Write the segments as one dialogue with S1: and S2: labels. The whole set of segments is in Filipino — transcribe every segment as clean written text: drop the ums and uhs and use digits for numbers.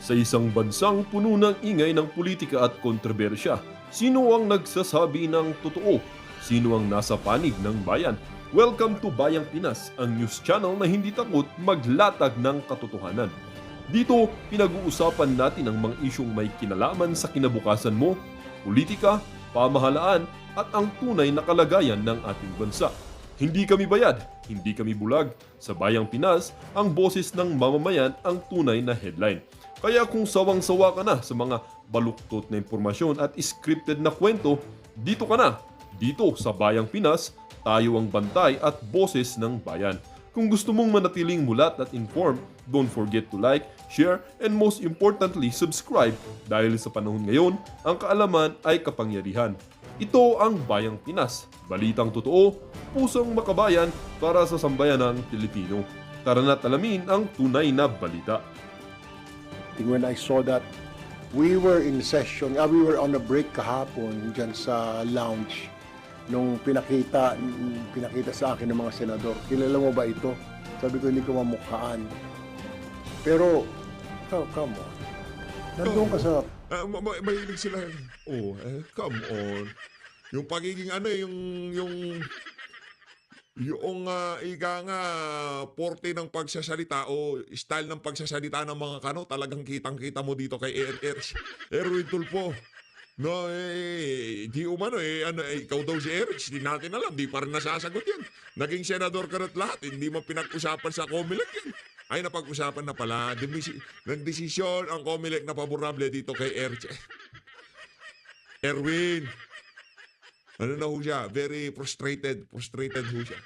S1: Sa isang bansang puno ng ingay ng politika at kontrobersya, sino ang nagsasabi ng totoo? Sino ang nasa panig ng bayan? Welcome to Bayang Pinas, ang news channel na hindi takot maglatag ng katotohanan. Dito, pinag-uusapan natin ang mga isyong may kinalaman sa kinabukasan mo, politika, pamahalaan at ang tunay na kalagayan ng ating bansa. Hindi kami bayad, hindi kami bulag. Sa Bayang Pinas, ang boses ng mamamayan ang tunay na headline. Kaya kung sawang-sawa ka na sa mga baluktot na impormasyon at scripted na kwento, dito ka na. Dito sa Bayang Pinas, tayo ang bantay at boses ng bayan. Kung gusto mong manatiling mulat at informed, don't forget to like, share, and most importantly, subscribe dahil sa panahon ngayon, ang kaalaman ay kapangyarihan. Ito ang Bayang Pinas, balitang totoo, pusong makabayan para sa sambayanang Pilipino. Tara na't alamin ang tunay na balita.
S2: When I saw that we were in session, we were on a break kahapon dyan sa lounge nung pinakita sa akin ng mga senador. Kilala mo ba ito? Sabi ko, hindi ko mamukhaan. Pero, come on. Nandun ka sa...
S3: Mahilig sila. Come on. Yung pagiging ika nga, porte ng pagsasalita o style ng pagsasalita ng mga kano, talagang kitang-kita mo dito kay Erwin Tulfo. No, di umano, ikaw daw si Erich, di natin alam, di pa rin nasasagot yan. Naging senador ka na't lahat, hindi mo pinag-usapan sa Comelec yan. Ay, napag-usapan na pala. Nagdesisyon ang Comelec na paborable dito kay Erich. Erwin, ano na ho siya? Very frustrated ho siya.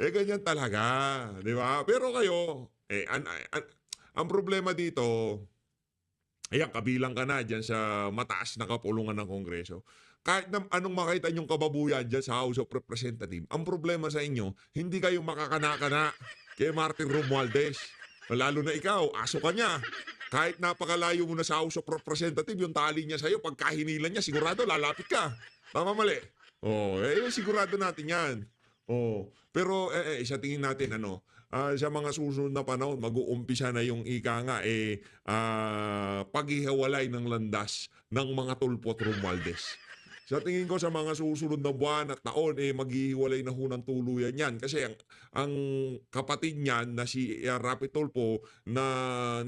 S3: Ganyan talaga, di ba? Pero kayo, ang problema dito, ayan, kabilang ka na dyan sa mataas na kapulungan ng Kongreso. Kahit na anong makita niyong kababuyan dyan sa House of Representatives, ang problema sa inyo, hindi kayo makakana-kana kay Martin Romualdez. Lalo na ikaw, aso ka niya. Kahit napakalayo mo na sa House of Representatives, yung tali niya sa'yo, pagka hinilan niya, sigurado lalapit ka. Tama mali? Sigurado natin yan. Pero sa tingin natin, sa mga susunod na panahon, mag-uumpisa na yung ika nga, paghihiwalay ng landas ng mga Tulfo at Romualdez. Sa tingin ko sa mga susunod na buwan at taon, maghihiwalay na ho ng tuluyan yan. Kasi ang kapatid niyan na si Rapi Tulfo na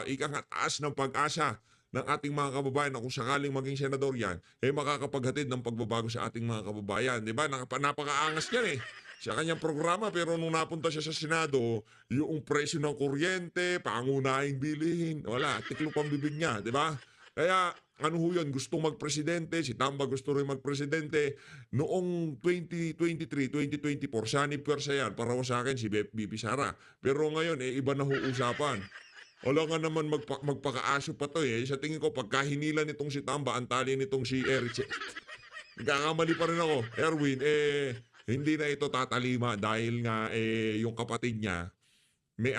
S3: ika nga taas ng pag-asa ng ating mga kababayan na kung sakaling maging senador yan, makakapaghatid ng pagbabago sa ating mga kababayan. Diba? Napakaangas niyan sa kanyang programa, pero nung napunta siya sa Senado, yung presyo ng kuryente, pangunahing bilihin, wala, tiklo pang bibig niya, di ba? Kaya, ano ho yun, gustong magpresidente, si Tamba gusto rin magpresidente, noong 2023, 2024, Sani Pwersa yan, para sa akin si BP Sara. Pero ngayon, iba na ho usapan. Wala nga naman magpakaaso pa to Sa tingin ko, pagka hinila nitong si Tamba, ang tali nitong si Erich, nagkakamali pa rin ako. Erwin, hindi na ito tatalima dahil nga yung kapatid niya may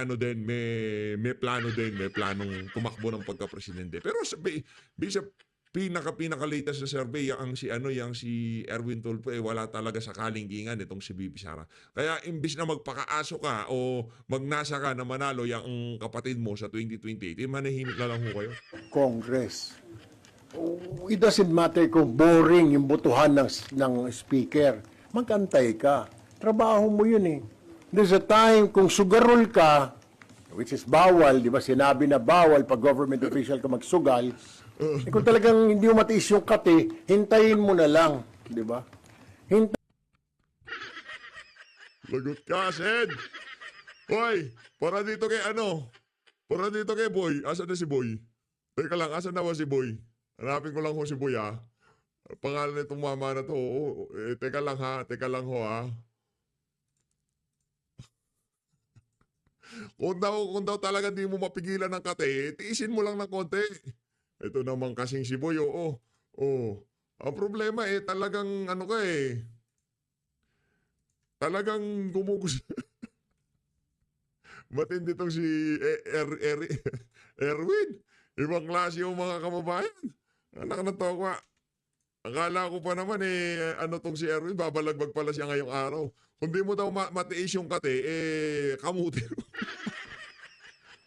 S3: may plano din, may planong tumakbo ng pagka-presidente. Pero sa pinaka-latest na survey yang si Erwin Tulfo wala talaga sa kalingkingan itong si BP Sara. Kaya imbis na magpakaaso ka o magnasa ka na manalo yung kapatid mo sa 2028, manahimik na lang ho kayo.
S2: Congress. It doesn't matter kung boring yung botohan ng speaker. Magantay ka. Trabaho mo yun There's a time kung sugarol ka, which is bawal, di ba? Sinabi na bawal pag government official ka magsugal. Kung talagang hindi mo matiis yung kate, hintayin mo na lang, di ba?
S3: Lagot ka, Sen! Hoy, para dito kay Para dito kay Boy. Asan na si Boy? Teka lang, asan na ba si Boy? Hanapin ko lang si Boy, Pangalan nitong mama na to. Teka lang ho, Kung daw talaga di mo mapigilan ng kate, tiisin mo lang ng konti. Ito naman kasing si Boy, Ang problema talagang talagang gumugus. Matindi tong si Erwin. Ibang klase yung mga kababayan. Anak na tokwa. Akala ko pa naman tong si Erwin, babalagbag pala siya ngayong araw. Kung di mo daw matiis yung kate, kamuti.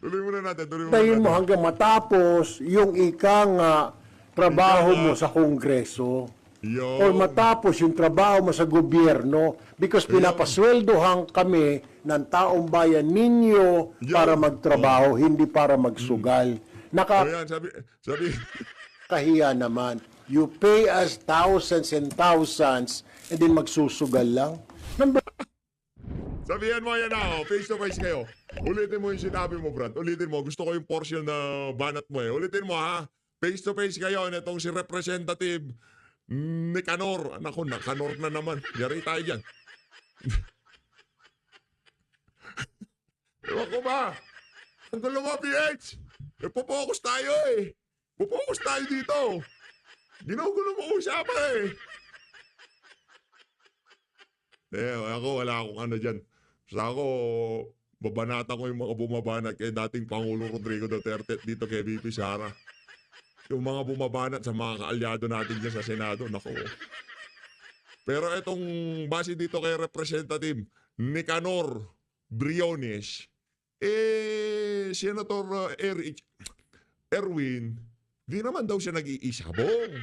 S3: Tuloy muna natin, tuloy muna
S2: Hintayin mo
S3: natin.
S2: hanggang matapos yung ikang trabaho mo sa Kongreso.
S3: Yo.
S2: O matapos yung trabaho mo sa gobyerno because pinapasweldohan kami ng taong bayan ninyo para magtrabaho, hindi para magsugal.
S3: O yan, sabi,
S2: Nakakahiya naman. You pay us thousands and thousands and then magsusugal lang.
S3: sabihan mo yan na, face to face kayo. Ulitin mo yung sinabi mo, Brad. Ulitin mo. Gusto ko yung portion na banat mo eh. Ulitin mo ha. Face to face kayo. Itong si Representative Nicanor. Naku, Nicanor na naman. Yari tayo dyan. Ewan ko ba? Ang gulo mo, PH. Pupokus tayo eh. Pupokus tayo dito. Ginugulo mo usapan eh. Ako, wala akong ano dyan. Sa ako, babanatan ko yung mga bumabanat kay dating Pangulo Rodrigo Duterte at dito kay VP Sara. Yung mga bumabanat sa mga kaalyado natin dyan sa Senado, nako. Pero itong base dito kay Representative Nicanor Briones, Senator Erwin, di naman daw siya nag-iisabong.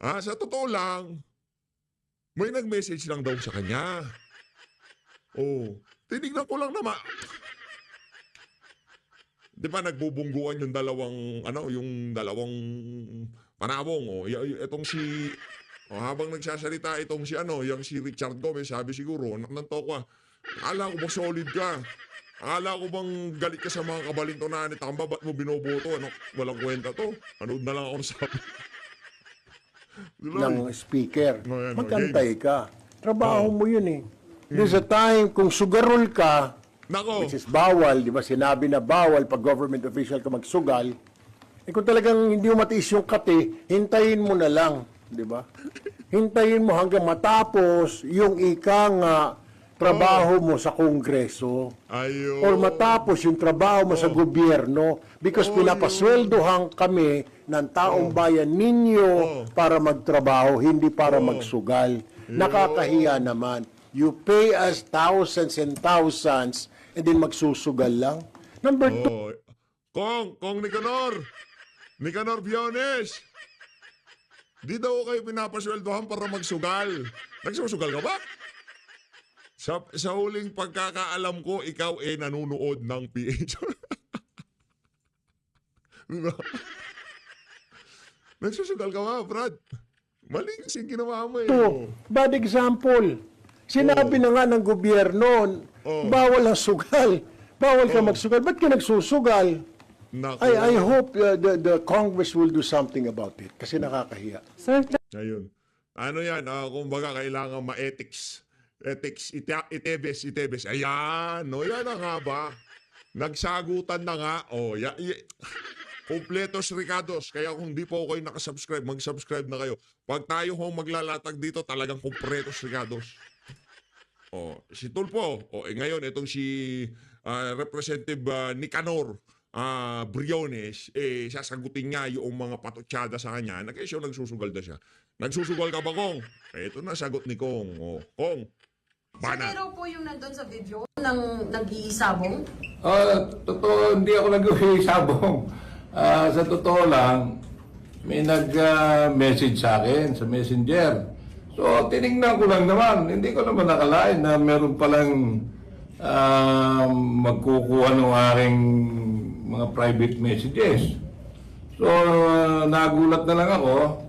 S3: Sa totoo lang, may nag-message lang daw sa kanya. Tinignan ko lang naman. Di ba nagbubungguan yung dalawang panabong. Itong si, habang nagsasalita itong si yung si Richard Gomez, sabi siguro, naknanto ko, akala ko ba solid ka? Akala ko bang galit ka sa mga kabalintunan ni Tamba, ba't mo binoboto? Walang kwenta to. Anood na lang ako sabi.
S2: ng speaker.
S3: No, yan, no,
S2: Magkantay ka. Trabaho mo yun eh. There's a time, kung sugarol ka,
S3: Nako.
S2: which is bawal, di ba? Sinabi na bawal pag government official ka magsugal. Kung talagang hindi mo matiis yung kate, hintayin mo na lang, di ba? Hintayin mo hanggang matapos yung ikang trabaho mo sa Kongreso.
S3: Ayun.
S2: Or matapos yung trabaho mo sa gobyerno because pinapasweldohan kami ng taong bayan ninyo para magtrabaho, hindi para magsugal. Nakakahiya naman. You pay us thousands and thousands and then magsusugal lang. Number two,
S3: Kong Nicanor Biones. Di daw kayo pinapasweldohan para magsugal. Nagsusugal ka ba? Sa huling pagkakaalam ko, ikaw nanunood ng PH. Diba? Nagsusugal ka ba, Brad? Mali kasi ginawa mo eh.
S2: bad example. Sinabi na nga ng gobyerno, bawal ang sugal. Bawal ka magsugal. Ba't ka nagsusugal?
S3: Naku.
S2: I hope the Congress will do something about it kasi nakakahiya.
S4: Sir,
S3: Ayun. Ano yan, kumbaga kailangan ma-ethics. Itebes. Ayan, yan na nga ba? Nagsagutan na nga. Kompletos Ricados. Kaya kung di po kayo nakasubscribe, mag-subscribe na kayo. Pag tayo hong maglalatag dito, talagang kompletos Ricados. Si Tulpo. Ngayon, itong si Representative Nicanor Briones, sasagutin nga yung mga patutsada sa kanya. Siya nagsusugal na siya. Nagsusugal ka ba, Kong? Ito na sagot ni Kong. Kong, bana.
S4: pero po yung nandun sa video ng nag-iisabong?
S5: Totoo, hindi ako nag-uwisabong. Sa totoo lang, may nag-message sa akin sa Messenger. So, tinignan ko lang naman. Hindi ko naman nakalain na meron palang magkukuha ng aking mga private messages. So, nagulat na lang ako.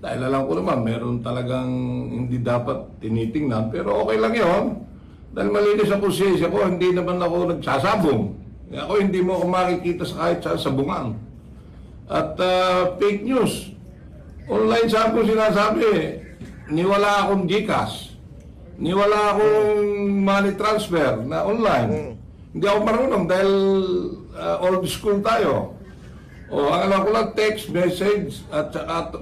S5: Dahil alam ko naman, meron talagang hindi dapat tinitingnan. Pero okay lang yun. Dahil malinis ang konsensya ko, hindi naman ako nagsasabong. Ako hindi mo ako makikita sa kahit sa sabungan. At fake news. Online sa ako sinasabi, niwala akong GCash. Niwala akong money transfer na online. Hindi ako marunong dahil old school tayo. Ang alam ko lang text, message, at saka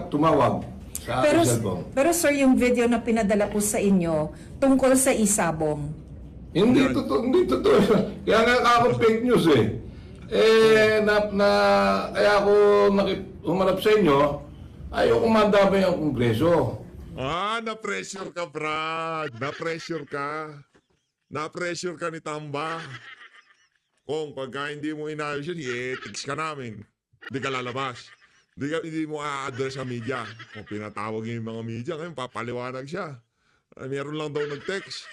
S5: tumawag sa
S6: Pero,
S5: cellphone.
S6: pero sir, yung video na pinadala po sa inyo tungkol sa isabong.
S5: Hindi totoo. Kaya nga ako fake news eh. Kaya ako humarap sa inyo, ayaw kumandamay ang Kongreso.
S3: Na-pressure ka, Brad. Na-pressure ka. Na-pressure ka ni Tamba. Kung pagka hindi mo inayos yun, text ka namin. Hindi ka lalabas. Hindi mo a-address sa media. Kung pinatawag yung mga media, ngayon papaliwanag siya. Meron lang daw nag-text.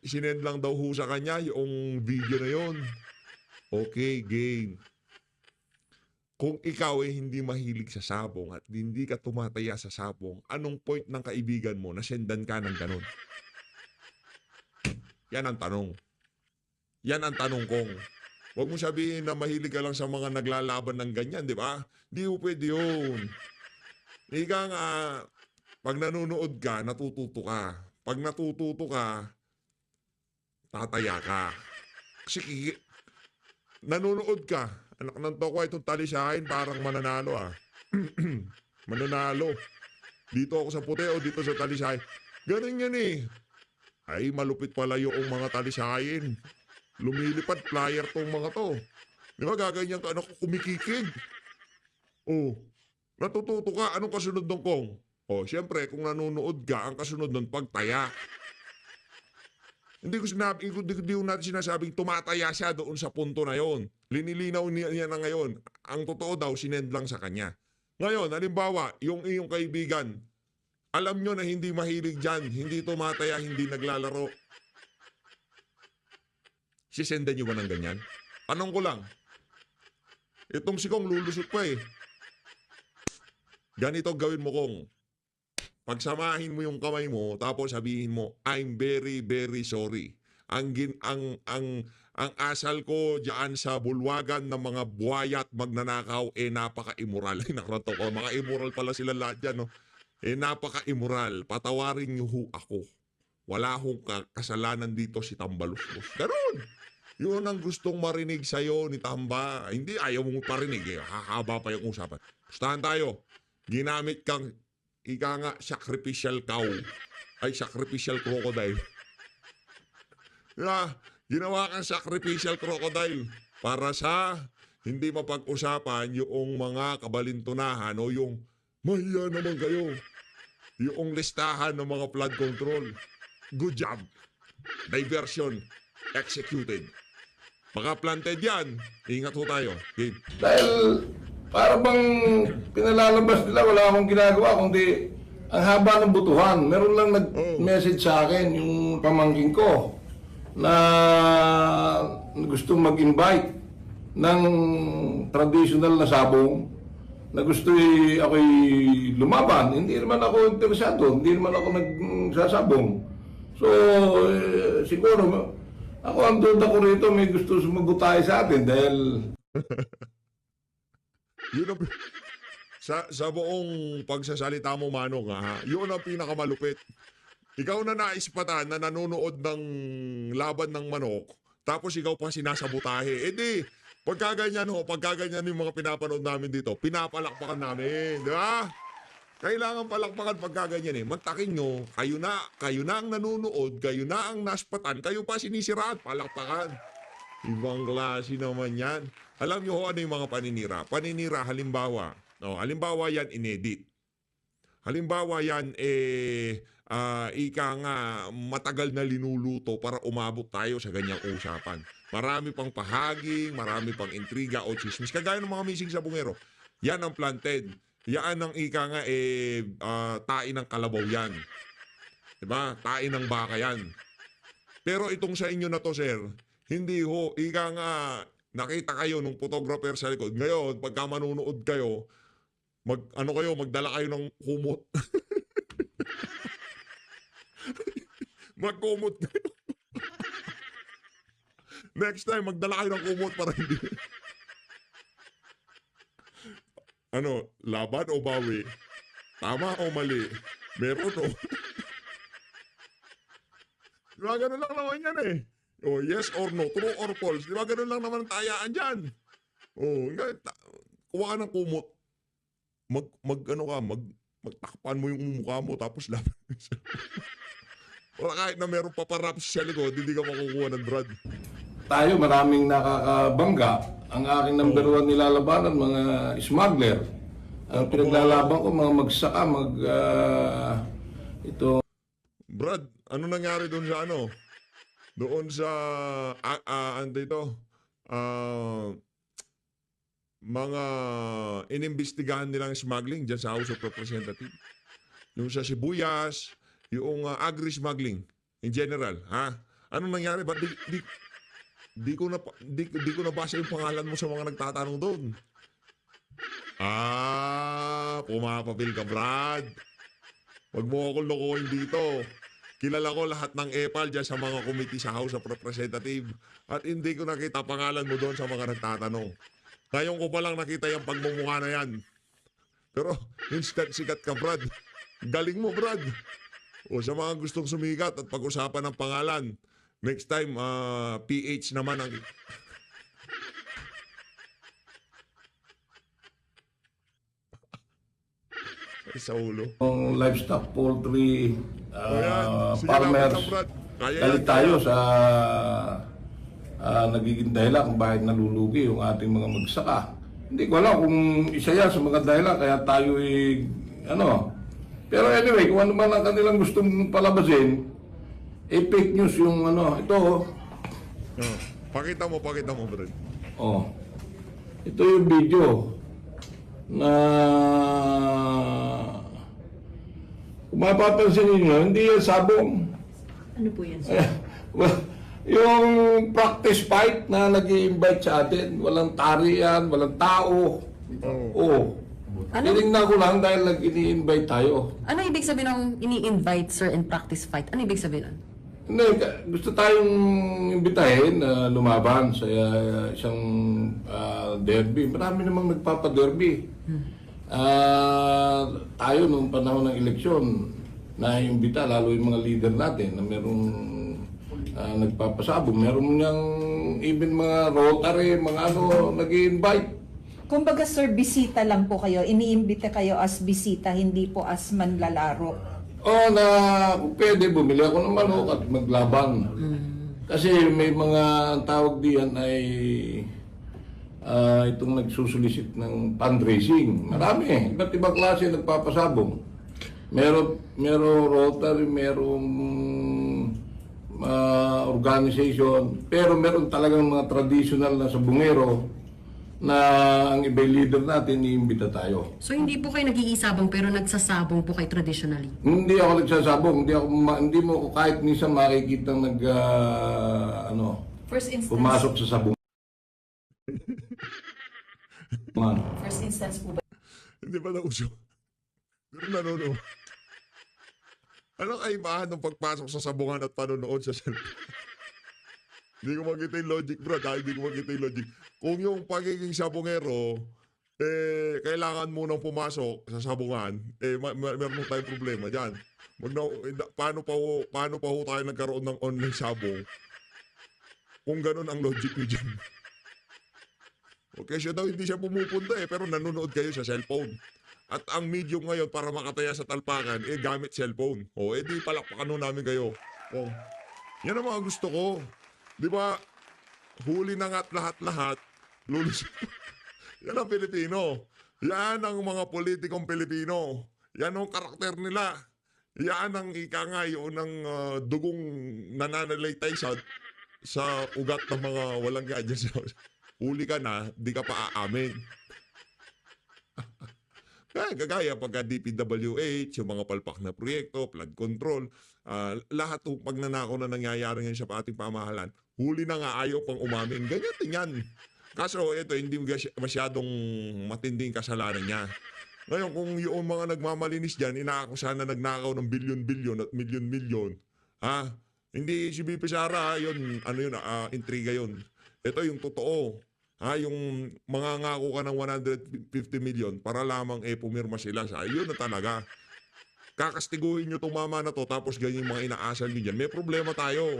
S3: Sinend lang daw ho sa kanya yung video na yon. Okay, game. Kung ikaw hindi mahilig sa sabong at hindi ka tumataya sa sabong, anong point ng kaibigan mo na sendan ka ng ganun? Yan ang tanong. Yan ang tanong kong. Huwag mo sabihin na mahilig ka lang sa mga naglalaban ng ganyan, di ba? Di mo pwede yun. Ika nga, pag nanonood ka, natututo ka. Pag natututo ka, tataya ka. Kasi nanonood ka. Anak ng toko, itong talisahin, parang mananalo ah. Mananalo. Dito ako sa puti o dito sa talisahin. Ganun yan eh. Ay, malupit pala yung mga talisahin. Lumilipad, flyer tong mga to. Di ba, gaganyan ka, anak ko, kumikikig. Oh, natututo ka, anong kasunod ng kong? Oh, siyempre, kung nanonood ka, ang kasunod ng pagtaya. Hindi ko natin sinasabing tumataya siya doon sa punto na yon. Linilinaw niya na ngayon. Ang totoo daw, sinend lang sa kanya. Ngayon, halimbawa, yung iyong kaibigan, alam nyo na hindi mahilig dyan, hindi tumataya, hindi naglalaro. Sisendan nyo ba ng ganyan? Anong ko lang? Itong si Kong lulusot pa eh. Ganito gawin mo, Kong. Pagsamahin mo yung kamay mo, tapos sabihin mo, I'm very, very sorry. Ang asal ko diyan sa bulwagan ng mga buwaya at magnanakaw, napaka-immoral. Nakarato ko, mga immoral pala sila lahat dyan, no? Napaka-immoral. Patawarin niyo ho ako. Wala hong kasalanan dito si Tambaluslos. Ganun! Yun ang gustong marinig sa'yo ni Tamba. Hindi, ayaw mong parinig eh. Hahaba pa yung usapan. Gustahan tayo. Ginamit kang ika nga sacrificial cow. Ay, sacrificial crocodile. Ginawa kang sacrificial crocodile para sa hindi mapag-usapan yung mga kabalintunahan o yung mahiya naman kayo. Yung listahan ng mga flood control. Good job. Diversion. Executed. Baka planted yan. Ingat ho tayo. Game.
S5: Dahil para bang pinalalabas nila, wala akong ginagawa, kundi ang haba ng butuhan. Meron lang nag-message sa akin, yung pamangkin ko, na gusto mag-invite ng traditional na sabong, na gusto ako'y lumaban. Hindi naman ako interesado, hindi naman ako nagsasabong. So, siguro, ako ang duda ko rito, may gusto sumagutay sa atin dahil
S3: Yun ang, sa buong pagsasalita mo, Manong, ha? Yun ang pinakamalupit. Ikaw na naispatan na nanonood ng laban ng manok, tapos ikaw pa sinasabutahe. Di, pagkaganyan yung mga pinapanood namin dito, pinapalakpakan namin, di ba? Kailangan palakpakan pagkaganyan eh. Magtakin nyo, kayo na ang nanonood, kayo na ang naspatan, kayo pa sinisiraan, palakpakan. Ibang klase naman yan. Alam nyo ano yung mga paninira? Paninira, halimbawa yan inedit. Halimbawa yan, ika nga, matagal na linuluto para umabot tayo sa ganyang usapan. Marami pang pahaging, marami pang intriga o chismis. Kagaya ng mga missing sa bungero. Yan ang planted. Yan ang ika nga, tain ng kalabaw yan. Diba? Tain ng baka yan. Pero itong sa inyo na to, sir, hindi ho, ika nga, nakita kayo nung photographer sa likod. Ngayon, pagka manunood kayo, magdala kayo ng kumot. Magkumot kayo. Next time, magdala kayo ng kumot para hindi. Laban o bawi? Tama o mali? Meron o? Diba ganun lang naman yan eh. Oh, yes or no, true or false. Diba ganun lang naman ang tayaan dyan. Oh, kuha ka ng kumot. Magtakpan mo yung mukha mo tapos laban. Wala kahit na meron paparaps sa likod, hindi ka makukuha ng drug.
S5: tayo maraming nakakabangga. Ang aking number one nilalabanan, mga smuggler. Ang pinaglalaban ko, mga magsaka,
S3: Brad, ano nangyari doon sa doon sa ano dito, mga inimbestigahan nilang smuggling dyan sa House of Representatives. Yung sa sibuyas, yung agri-smuggling in general, ha? Anong nangyari? Ba't di ko nabasa yung pangalan mo sa mga nagtatanong doon? Pumapapil ka, Brad. Huwag mo akong lokohin dito. Kilala ko lahat ng EPAL dyan sa mga committee sa House of Representatives. At hindi ko nakita pangalan mo doon sa mga nagtatanong. Ngayon ko palang nakita yung pagmumukha na yan. Pero instant sikat ka, Brad. Galing mo, Brad. O sa mga gustong sumikat at pag-usapan ng pangalan, next time, PH naman ang... Ay, sa ulo.
S5: Yung livestock, poultry,
S3: Ayan, sige,
S5: farmers,
S3: lapit na, Brad. Kaya yan,
S5: galit tayo sa nagiging dahilan kung bakit nalulugi yung ating mga magsaka. Hindi ko alam kung isa yan sa mga dahilan kaya tayo Pero anyway, kung ano man ang kanilang gustong palabasin, fake news yung ito.
S3: Pakita mo, Brad.
S5: Ito yung video na kung mapapansin ninyo, hindi yan sabong.
S4: Ano po yan?
S5: Yung practice fight na nag-i-invite sa atin, walang tarian, walang tao.
S4: Ano?
S5: Tinignan ko lang dahil nag-i-invite tayo.
S4: Ano ibig sabihin ng ini-invite, sir, in practice fight? Ano ibig sabihin nun?
S5: Hindi, gusto tayong imbitahin na lumaban sa isang derby. Marami namang nagpapa-derby. Tayo noong panahon ng eleksyon, naiimbita lalo yung mga leader natin na merong nagpapasabong. Meron niyang even mga Rotary, mga nag-i-invite.
S6: Kumbaga sir, bisita lang po kayo. Iniimbita kayo as bisita, hindi po as manlalaro.
S5: Na kung pwede, bumili ako ng manok at maglaban. Kasi may mga tawag diyan ay itong nagsusulisit ng fundraising. Marami, iba't ibang klase nagpapasabong. Meron Rotary, merong organization, pero meron talagang mga traditional na sabungero na ang ibang leader natin iimbita tayo.
S4: So hindi po kayo nag-iisabong pero nagsasabong po kayo traditionally?
S5: Hindi ako nagsasabong, hindi mo ako kahit minsan makikita
S6: First instance,
S5: pumasok sa sabong.
S6: first instance po ba?
S3: Hindi ba nauso? Pero nanonood. Anong kaibahan ng pagpasok sa sabungan at panonood sa cellphone? Hindi ko makita yung logic, bro. Hindi ko makita yung logic. Kung yung pagiging sabungero, kailangan mo nang pumasok sa sabungan, meron tayong problema dyan. Paano pa ho tayo nagkaroon ng online sabong? Kung ganun ang logic nyo dyan. Okay, siya daw hindi siya pumupunta pero nanonood kayo sa cellphone. At ang medium ngayon para makataya sa talpakan, gamit cellphone. Di palakpakan ho namin kayo. Yan ang mga gusto ko. Di ba, huli na nga't lahat-lahat, lulus. Yan ang Pilipino. Yan ang mga politikong Pilipino. Yan ang karakter nila. Yan ang ikangayo ng dugong nananalaytay sa ugat ng mga walang gadgets. Huli ka na, di ka pa aamin. Kagaya pagka DPWH, yung mga palpak na proyekto, flood control, lahat ng pagnanakaw na nangyayari ngayon sa ating pamahalaan, huli na nga ayaw pang umamin. Ganyan din yan. Kaso ito, hindi masyadong matinding kasalanan niya. Ngayon, kung yung mga nagmamalinis dyan, inaakusahan na nagnakaw ng bilyon-bilyon at milyon-milyon, hindi si BP Sara, yun, intriga yun. Ito yung totoo. Yung mga ngako ka ng 150 million para lamang pumirma sila sa yun na talaga. Kakastiguhin nyo itong mama na to tapos ganyan yung mga inaasal nyo dyan. May problema tayo.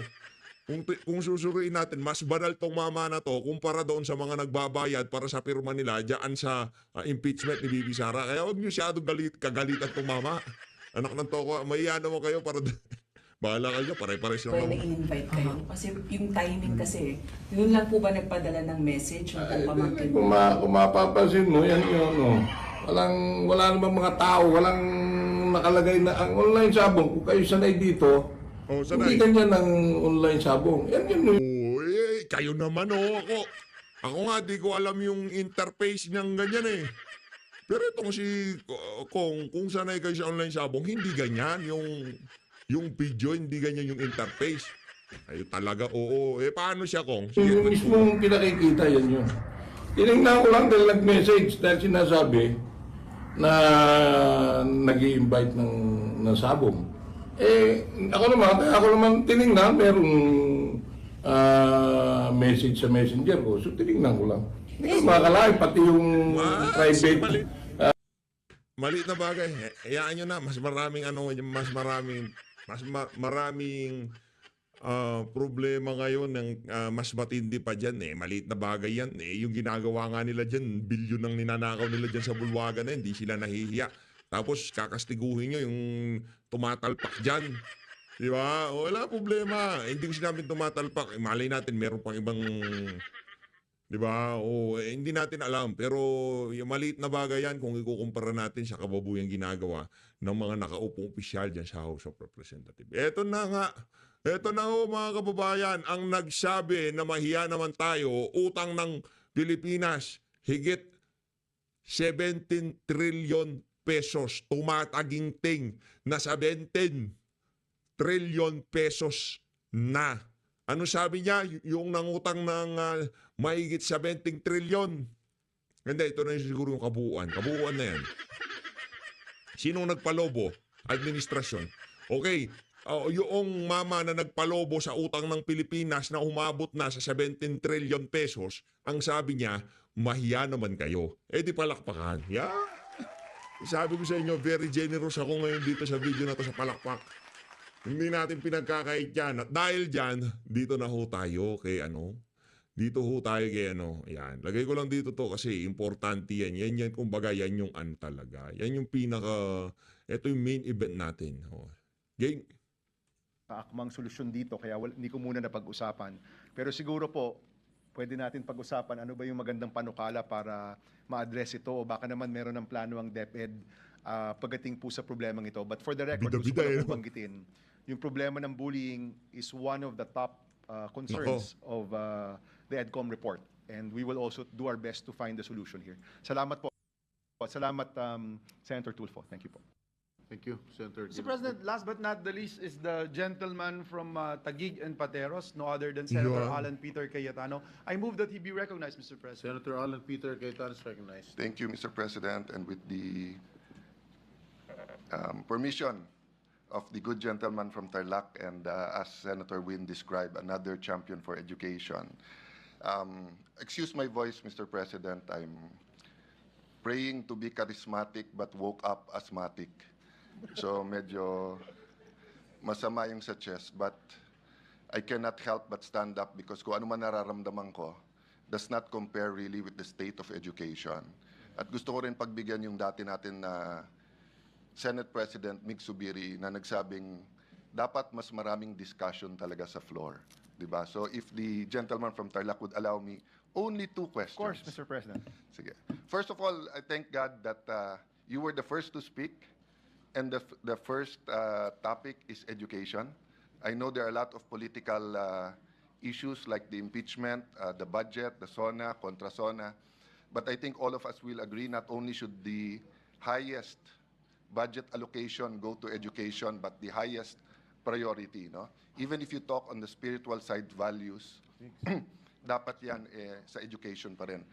S3: Kung susuruin natin, mas banal tong mama na to kumpara doon sa mga nagbabayad para sa pirma nila dyan sa impeachment ni Bibi Sara. Kaya huwag nyo siyadong kagalitan tong mama. Anak ng toko, mahiyan naman kayo para... Bahala kayo, pare-pares lang.
S7: Pwede i-invite kayo. Kasi yung timing kasi, yun lang po ba nagpadala ng message yung pamangkin?
S5: Kung mapapansin mo, yan yun. Wala namang mga tao, walang nakalagay na ang online sabong. Kung kayo sanay dito,
S3: Oh,
S5: Hindi
S3: sanay.
S5: ganyan ang online sabong. Yan yun.
S3: Oh, kayo naman Ako nga, di ko alam yung interface niyang ganyan eh. Pero itong si kung sanay kayo sa online sabong, hindi ganyan. Yung video, hindi ganyan yung interface. Ay talaga, oo. Paano siya, Kong? Sige,
S5: Yung mismong pinakikita, yan yun. Tinignan ko lang dahil nag-message dahil sinasabi na nag-i-invite ng sabong. Ako naman tinignan, merong message sa messenger ko. So tinignan ko lang. Hindi ko makakalain, pati yung private.
S3: Maliit na bagay. Hayaan nyo na, mas maraming problema ngayon ng mas matindi pa dyan eh. Maliit na bagay yan eh. Yung ginagawa nga nila dyan, bilyon ang ninanakaw nila dyan sa bulwagan na hindi sila nahihiya. Tapos kakastiguhin nyo yung tumatalpak dyan. Di ba? Wala problema. Hindi ko sinabing tumatalpak. Malay natin, meron pang ibang... Di ba? Hindi natin alam. Pero yung maliit na bagay yan kung ikukumpara natin sa kababuyang ginagawa ng mga nakaupong opisyal dyan sa House of Representatives. Eto na nga. Eto na mga kababayan, ang nagsabi na mahiya naman tayo, utang ng Pilipinas, higit 17 trillion pesos, tumataginting na 17 trillion pesos na. Ano sabi niya? Yung nangutang ng mahigit 17 trillion. Hindi, ito na siguro yung kabuuan. Kabuuan na yan. Sinong nagpalobo? Administrasyon. Okay, yung mama na nagpalobo sa utang ng Pilipinas na umabot na sa 17 trillion pesos, ang sabi niya, mahiya naman kayo. Di palakpakan. Yeah. Sabi ko sa inyo, very generous ako ngayon dito sa video na to sa palakpak. Hindi natin pinagkakait yan. At dahil dyan, dito na ho tayo kay Dito ho tayo kay Yan. Lagay ko lang dito to kasi importante yan. Yan kumbaga, yan yung talaga. Yan yung ito yung main event natin. Game.
S8: Kaakmang solusyon dito, kaya hindi ko muna napag-usapan. Pero siguro po, pwede natin pag-usapan ano ba yung magandang panukala para ma-address ito o baka naman meron ng plano ang DepEd pagdating po sa problemang ito. But for the record, gusto ko lang banggitin, yung problema ng bullying is one of the top concerns of the EDCOM report. And we will also do our best to find the solution here. Salamat po. Salamat, Senator Tulfo. Thank you po.
S9: Thank you, Senator.
S10: Mr. President, last but not the least is the gentleman from Taguig and Pateros, no other than Senator Alan Peter Cayetano. I move that he be recognized, Mr. President.
S9: Senator Alan Peter Cayetano is recognized.
S11: Thank you, Mr. President, and with the permission of the good gentleman from Tarlac and as Senator Win described, another champion for education. Excuse my voice, Mr. President. I'm praying to be charismatic but woke up asthmatic. So medyo masama yung sa chest, but I cannot help but stand up because kung ano man nararamdaman ko does not compare really with the state of education. At gusto ko rin pagbigyan yung dati natin na Senate President Mig Subiri na nagsabing dapat mas maraming discussion talaga sa floor. Diba? So if the gentleman from Tarlac would allow me only 2 questions.
S8: Of course, Mr. President.
S11: Sige. First of all, I thank God that you were the first to speak. And the first topic is education. I know there are a lot of political issues like the impeachment, the budget, the SONA, contra SONA. But I think all of us will agree not only should the highest budget allocation go to education, but the highest priority. No? Even if you talk on the spiritual side values, dapat yan sa education pa rin.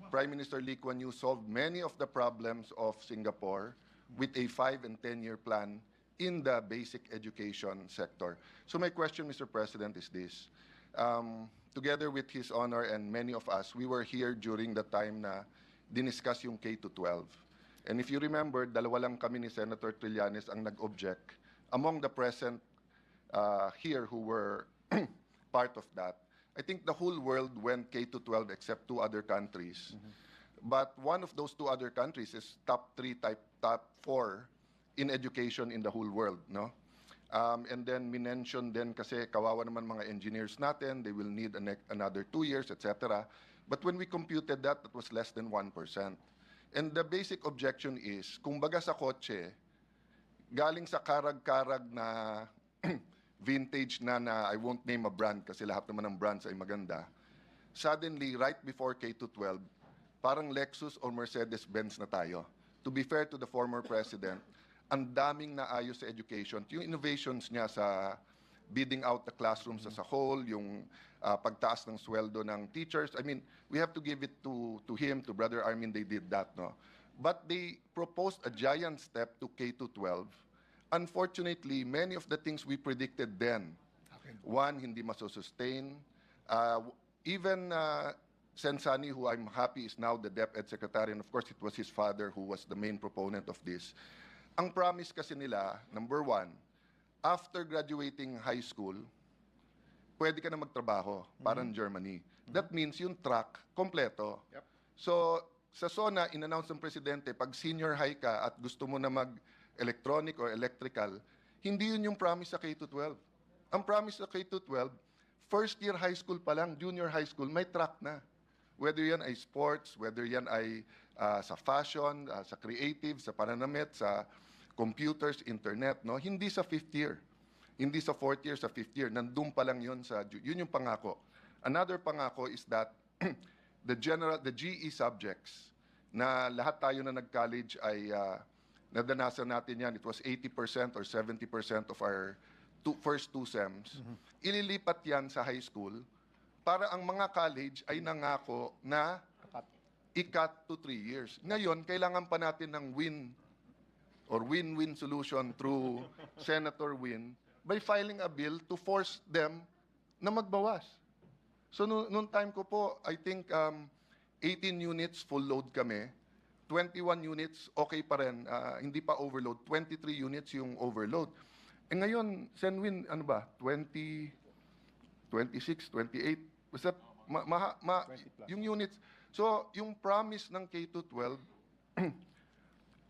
S11: Prime Minister Lee Kuan Yew solved many of the problems of Singapore with a 5- and 10-year plan in the basic education sector. So my question, Mr. President, is this. Together with His Honor and many of us, we were here during the time na diniscuss yung K-12. And if you remember, dalawa lang kami ni Senator Trillanes ang nag-object. Among the present here who were part of that, I think the whole world went K-12 except 2 other countries. But one of those 2 other countries is top 4 in education in the whole world, no? And then minention din kasi kawawa naman mga engineers natin, they will need another 2 years, etc. But when we computed that, that was less than 1%. And the basic objection is, kung baga sa kotse, galing sa karag-karag na vintage na I won't name a brand kasi lahat naman ng brands ay maganda. Suddenly, right before K-12, parang Lexus or Mercedes-Benz na tayo. To be fair to the former president, ang daming naayos sa education. Yung innovations niya sa bidding out the classrooms as a whole, yung pagtaas ng sweldo ng teachers. I mean, we have to give it to him, to Brother Armin, they did that, no? But they proposed a giant step to K-12. Unfortunately, many of the things we predicted then, one, hindi masosustain. Even Sen Sani, who I'm happy is now the DepEd Secretary, and of course it was his father who was the main proponent of this. Ang promise kasi nila, number one, after graduating high school, pwede ka na magtrabaho, parang Germany. That means yung track, kompleto.
S8: Yep.
S11: So, sa SONA, in-announce ng Presidente, pag senior high ka at gusto mo na mag-electronic or electrical, hindi yun yung promise sa K-12. Ang promise sa K-12, first year high school pa lang, junior high school, may track na. Whether yan ay sports, whether yan ay sa fashion, sa creative, sa pananamit, sa computers, internet, no? Hindi sa fifth year. Hindi sa fourth year, sa fifth year. Nandun pa lang yun yun yung pangako. Another pangako is that the GE subjects na lahat tayo na nag-college ay nadanasan natin yan. It was 80% or 70% of our first two SEMs. Ililipat yan sa high school para ang mga college ay nangako na i-cut to 3 years. Ngayon, kailangan pa natin ng win-win solution through Senator Win by filing a bill to force them na magbawas. So noong time ko po, I think 18 units full load kami, 21 units okay pa rin, hindi pa overload, 23 units yung overload. Eh ngayon, Senwin, ano ba, 20, 26, 28, basta yung units. So yung promise ng K-12,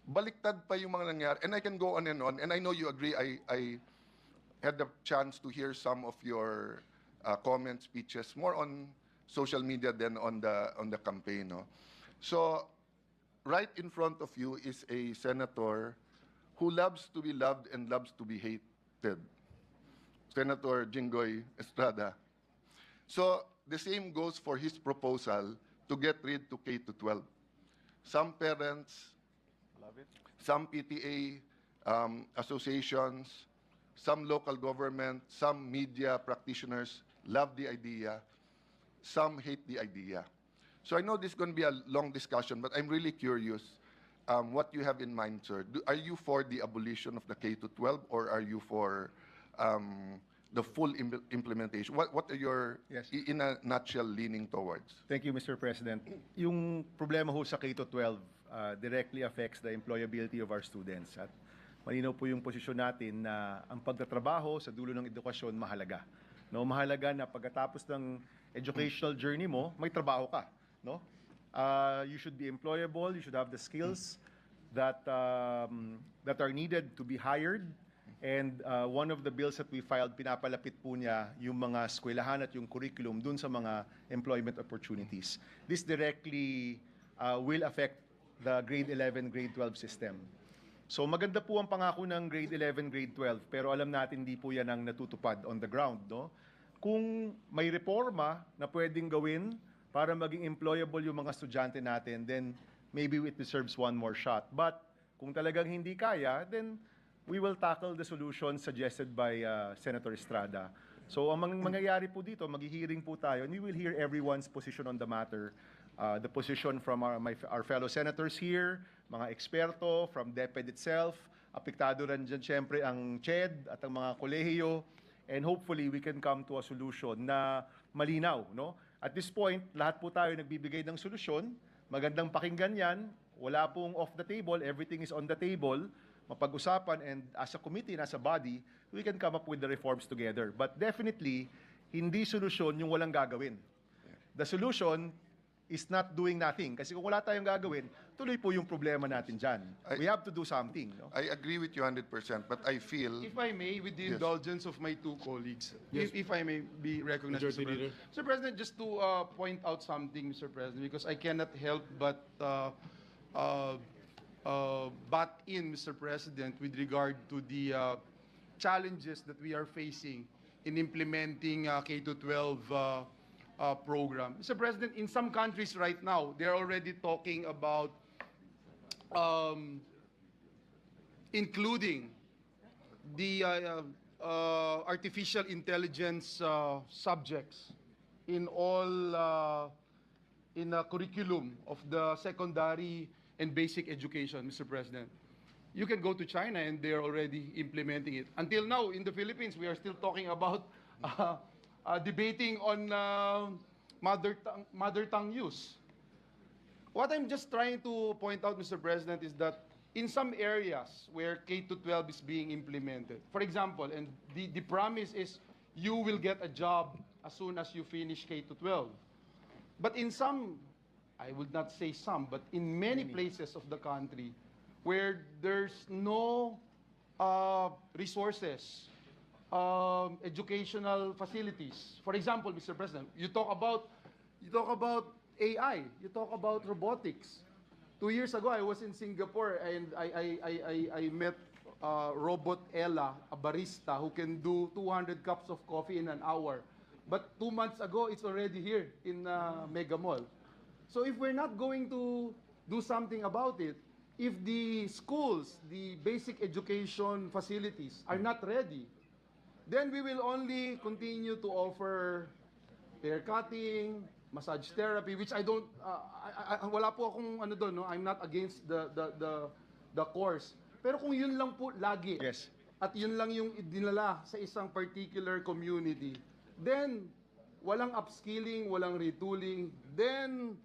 S11: baliktad pa yung mga nangyari. And I can go on, and I know you agree, I had the chance to hear some of your comment speeches, more on social media than on the campaign. No? So, right in front of you is a senator who loves to be loved and loves to be hated. Senator Jinggoy Estrada. So, the same goes for his proposal to get rid to K-12. Some parents, some PTA associations, some local government, some media practitioners love the idea, some hate the idea. So I know this is going to be a long discussion, but I'm really curious what you have in mind, sir. Are you for the abolition of the K-12 or are you for the full implementation? What are your, in a nutshell, leaning towards?
S8: Thank you, Mr. President. Yung problema ho sa K-12 directly affects the employability of our students. At malinaw po yung posisyon natin na ang pagtatrabaho sa dulo ng edukasyon mahalaga. No, mahalaga na pagkatapos ng educational journey mo, may trabaho ka, no? You should be employable, you should have the skills that are needed to be hired. And one of the bills that we filed, pinapalapit po niya yung mga eskwelahan at yung curriculum dun sa mga employment opportunities. This directly will affect the grade 11, grade 12 system. So maganda po ang pangako ng grade 11, grade 12, pero alam natin hindi po yan ang natutupad on the ground, no? Kung may reforma na pwedeng gawin para maging employable yung mga estudyante natin, then maybe it deserves one more shot. But kung talagang hindi kaya, then we will tackle the solution suggested by Senator Estrada. So ang mangyayari po dito, maghihiring po tayo, and we will hear everyone's position on the matter. The position from our fellow senators here, mga eksperto, from DepEd itself, apektado rin dyan siyempre ang CHED at ang mga kolehiyo, and hopefully we can come to a solution na malinaw. No? At this point, lahat po tayo nagbibigay ng solusyon, magandang pakinggan yan, wala pong off the table, everything is on the table, mapag-usapan, and as a committee, as a body, we can come up with the reforms together. But definitely, hindi solusyon yung walang gagawin. The solution is not doing nothing. Kasi kung wala tayong gagawin, tuloy po yung problema natin dyan. We have to do something. No?
S11: I agree with you 100%, but I feel...
S10: If I may, with the
S11: Yes.
S10: indulgence of my two colleagues, if I may be recognized,
S9: Majority
S10: Mr. President. Mr. President, just to point out something, Mr. President, because I cannot help but butt in, Mr. President, with regard to the challenges that we are facing in implementing K-12 program. Mr. President, in some countries right now, they're already talking about including the artificial intelligence subjects in all in the curriculum of the secondary and basic education, Mr. President. You can go to China and they're already implementing it. Until now, in the Philippines, we are still talking about debating on mother tongue use. What I'm just trying to point out, Mr. President, is that in some areas where K-12 is being implemented, for example, and the promise is you will get a job as soon as you finish K-12. But in some, I would not say some, but in many places of the country where there's no resources, educational facilities. For example, Mr. President, you talk about AI, you talk about robotics. 2 years ago, I was in Singapore and I met Robot Ella, a barista who can do 200 cups of coffee in an hour. But 2 months ago, it's already here in Mega Mall. So if we're not going to do something about it, if the schools, the basic education facilities are not ready, then we will only continue to offer hair cutting, massage therapy, which I don't, wala po akong ano doon, no? I'm not against the course. Pero kung yun lang po lagi,
S8: Yes.
S10: at yun lang yung dinala sa isang particular community, then walang upskilling, walang retooling, then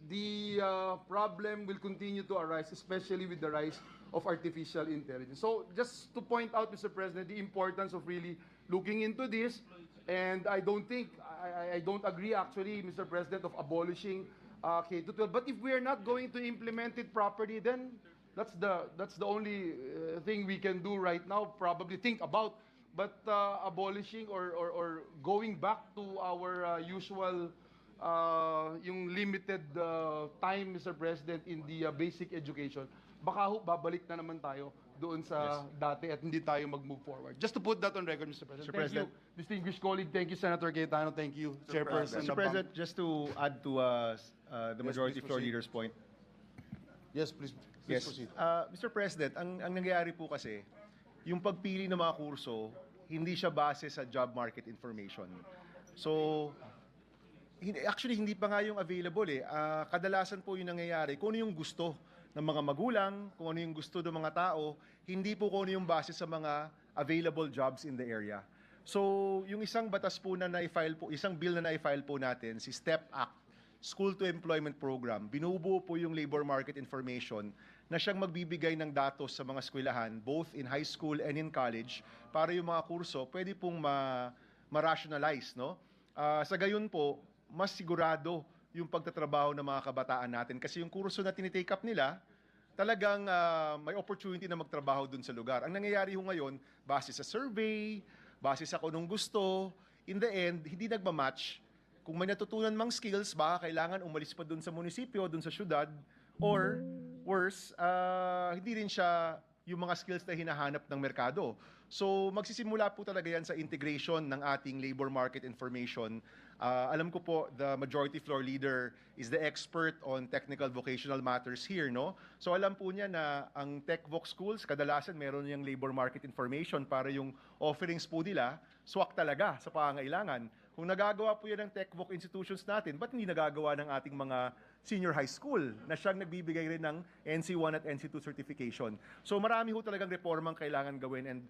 S10: the problem will continue to arise, especially with the rise of artificial intelligence. So just to point out, Mr. President, the importance of really looking into this, and I don't think, I don't agree actually, Mr. President, of abolishing K-12. But if we are not going to implement it properly, then that's the only thing we can do right now, probably think about. But abolishing or going back to our usual yung limited time, Mr. President, in the basic education, baka babalik na naman tayo doon sa dati at hindi tayo mag-move forward. Just to put that on record, Mr. President. Thank you, distinguished colleague. Thank you, Senator Cayetano. Thank you, Chairperson.
S8: Mr. President, just to add to the Majority Floor Leader's point.
S10: Yes, please. Please proceed.
S8: Mr. President, ang nangyayari po kasi, yung pagpili ng mga kurso, hindi siya base sa job market information. So, actually, hindi pa nga yung available eh. Kadalasan po yung nangyayari, kung ano yung gusto ng mga magulang, kung ano yung gusto ng mga tao, hindi po kung ano yung base sa mga available jobs in the area. So, yung isang batas po na na-file po, isang bill na na-file po natin, si STEP Act, School to Employment Program, binubuo po yung labor market information na siyang magbibigay ng datos sa mga eskwelahan, both in high school and in college, para yung mga kurso pwede pong ma-rationalize, no? Sa gayon po, mas sigurado yung pagtatrabaho ng mga kabataan natin kasi yung kurso na tinitake up nila, talagang may opportunity na magtrabaho dun sa lugar. Ang nangyayari ho ngayon, base sa survey, base sa kung anong gusto, in the end, hindi nagmamatch. Kung may natutunan mang skills, baka kailangan umalis pa dun sa munisipyo, dun sa syudad, or worse, hindi rin siya yung mga skills na hinahanap ng merkado. So magsisimula po talaga yan sa integration ng ating labor market information. Alam ko po, the Majority Floor Leader is the expert on technical vocational matters here, no? So alam po niya na ang TechVoc schools, kadalasan meron niyang labor market information para yung offerings po nila, swak talaga sa pangangailangan. Kung nagagawa po yan ng TechVoc institutions natin, ba't hindi nagagawa ng ating mga senior high school na siyang nagbibigay rin ng NC1 at NC2 certification? So marami ho talagang reformang kailangan gawin, and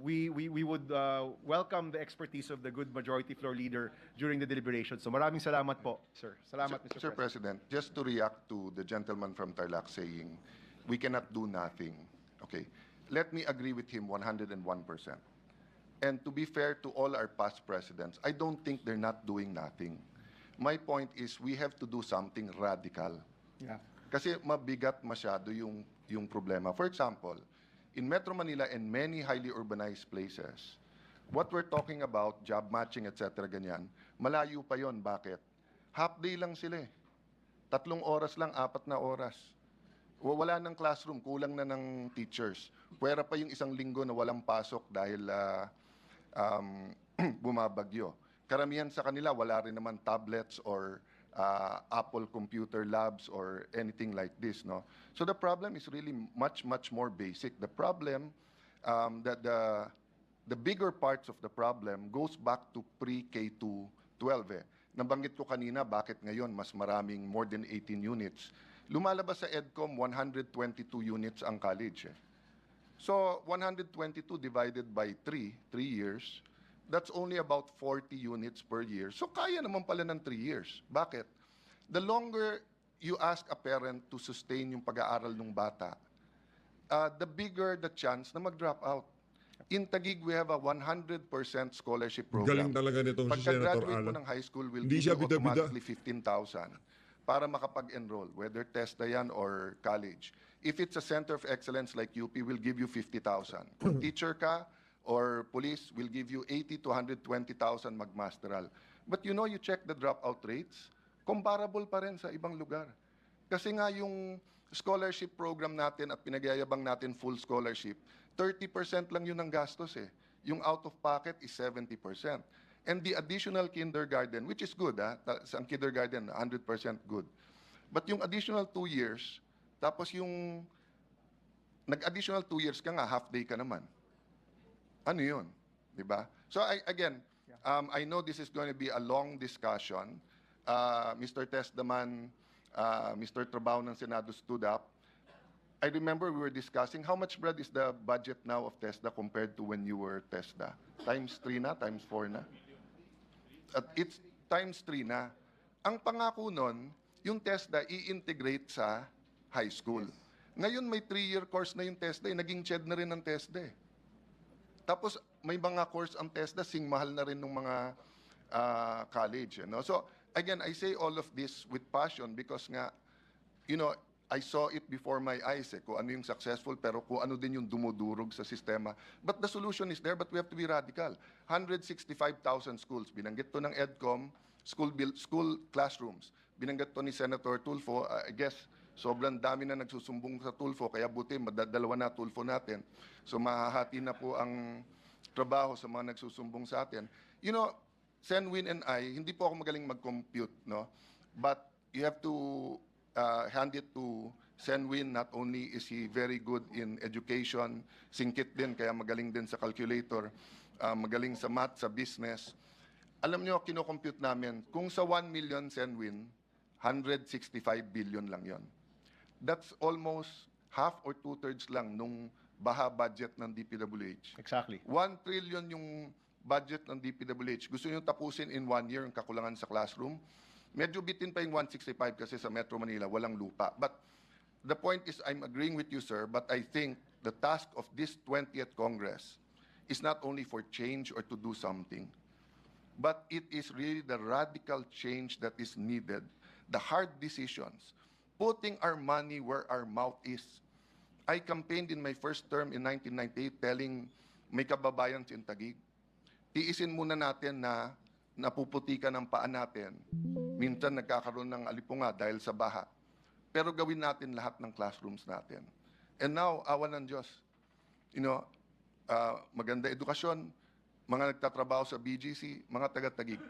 S8: we would welcome the expertise of the good Majority Floor Leader during the deliberation. So maraming salamat po, sir. Salamat,
S11: Mr. President, just to react to the gentleman from Tarlac saying we cannot do nothing. Okay, let me agree with him 101%. And to be fair to all our past presidents, I don't think they're not doing nothing. My point is we have to do something radical.
S8: Yeah.
S11: Kasi mabigat masyado yung problema. For example, in Metro Manila and many highly urbanized places, what we're talking about, job matching, etc., ganyan, malayo pa yon. Bakit? Half day lang sila eh. 3 oras lang, 4 na oras. Wala ng classroom, kulang na ng teachers. Puwera pa yung isang linggo na walang pasok dahil bumabagyo. Karamihan sa kanila, wala rin naman tablets or Apple computer labs or anything like this, no? So the problem is really much more basic. The problem, that the bigger parts of the problem goes back to pre-K to 12. Nabanggit ko kanina bakit ngayon mas maraming more than 18 units. Lumalabas sa EDCOM 122 units ang college. So 122 divided by 3 years, that's only about 40 units per year. So kaya naman pala ng 3 years. Bakit? The longer you ask a parent to sustain yung pag-aaral ng bata, the bigger the chance na mag-drop out. In Taguig, we have a 100% scholarship program.
S3: Galing talaga nitong si Senator
S11: Pagka-graduate mo
S3: Alan.
S11: ng high school, will
S3: Hindi
S11: give
S3: siya
S11: you
S3: bida-bida.
S11: automatically 15,000 para makapag-enroll, whether TESDA yan or college. If it's a center of excellence like UP, will give you 50,000. Kung teacher ka or police, will give you 80 to 120,000 magmasteral. But you know, you check the dropout rates, comparable pa rin sa ibang lugar. Kasi nga yung scholarship program natin at pinagyayabang natin full scholarship, 30% lang yun ang gastos eh. Yung out of pocket is 70%. And the additional kindergarten, which is good, ang kindergarten, 100% good. But yung additional 2 years, tapos yung nag-additional 2 years ka nga, half day ka naman. Ano yun? Diba? So again, I know this is going to be a long discussion. Mr. Testdaman, Mr. Trabaho ng Senado stood up. I remember we were discussing how much, Brad, is the budget now of TESDA compared to when you were TESDA? Times 3 na? Times 4 na? At it's times 3 na. Ang pangako nun, yung TESDA i-integrate sa high school. Ngayon may 3-year course na yung TESDA, naging CHED na rin ang TESDA. Tapos may mga course ang TESDA, sing mahal na rin ng mga college. So again, I say all of this with passion because nga, you know, I saw it before my eyes, kung ano yung successful, pero kung ano din yung dumudurog sa sistema. But the solution is there, but we have to be radical. 165,000 schools. Binanggit to ng EDCOM, school classrooms. Binanggit to ni Senator Tulfo. I guess, sobrang dami na nagsusumbong sa Tulfo, kaya buti, madadalawa na Tulfo natin. So mahahati na po ang trabaho sa mga nagsusumbong sa atin. You know, Senwin and I, hindi po ako magaling mag-compute, no? But you have to hand it to Senwin. Not only is he very good in education, singkit din, kaya magaling din sa calculator, magaling sa math, sa business. Alam nyo, kinocompute namin, kung sa 1 million Senwin, 165 billion lang yon. That's almost half or 2/3 lang nung baha budget ng DPWH.
S8: Exactly.
S11: 1 trillion yung budget ng DPWH. Gusto nyo tapusin in 1 year yung kakulangan sa classroom? Medyo bitin pa yung 165 kasi sa Metro Manila, walang lupa. But the point is, I'm agreeing with you, sir, but I think the task of this 20th Congress is not only for change or to do something, but it is really the radical change that is needed, the hard decisions, putting our money where our mouth is. I campaigned in my first term in 1998 telling may kababayan in Taguig, tiisin muna natin na napuputikan ang paa natin. Minsan nagkakaroon ng alipunga dahil sa baha. Pero gawin natin lahat ng classrooms natin. And now, awa ng Diyos. You know, maganda edukasyon, mga nagtatrabaho sa BGC, mga taga-Taguig.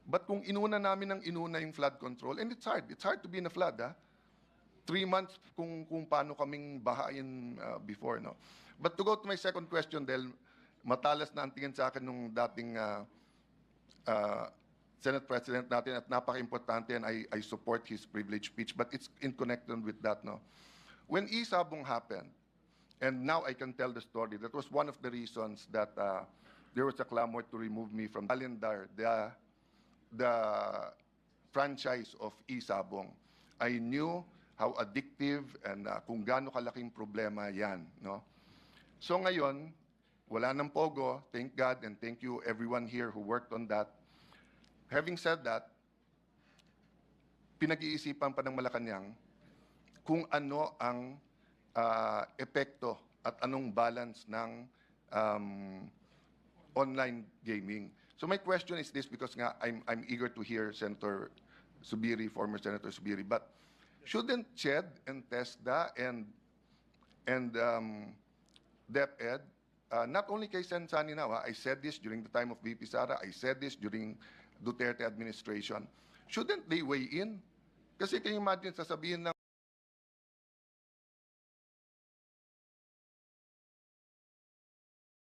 S11: But kung inuna namin ng inuna yung flood control, and it's hard to be in a flood, 3 months kung paano kaming bahain before, no? But to go to my second question, dahil matalas na ang tingin sa akin nung dating Senate President natin at napaka-importante, and I support his privilege speech, but it's in connection with that, no? When Isabong happened, and now I can tell the story, that was one of the reasons that there was a clamor to remove me from calendar, the franchise of Isabong. I knew how addictive and kung gaano kalaking problema yan, no? So ngayon, wala nang pogo, thank God, and thank you everyone here who worked on that. Having said that, pinag-iisipan pa ng Malacanang kung ano ang epekto at anong balance ng online gaming. So my question is this, because nga I'm eager to hear Senator Subiri, former Senator Subiri, but shouldn't CHED and TESDA and DepEd, not only kay Sen Sani now, I said this during the time of VP Sara, I said this during Duterte administration, shouldn't they weigh in? Kasi can you imagine, sasabihin ng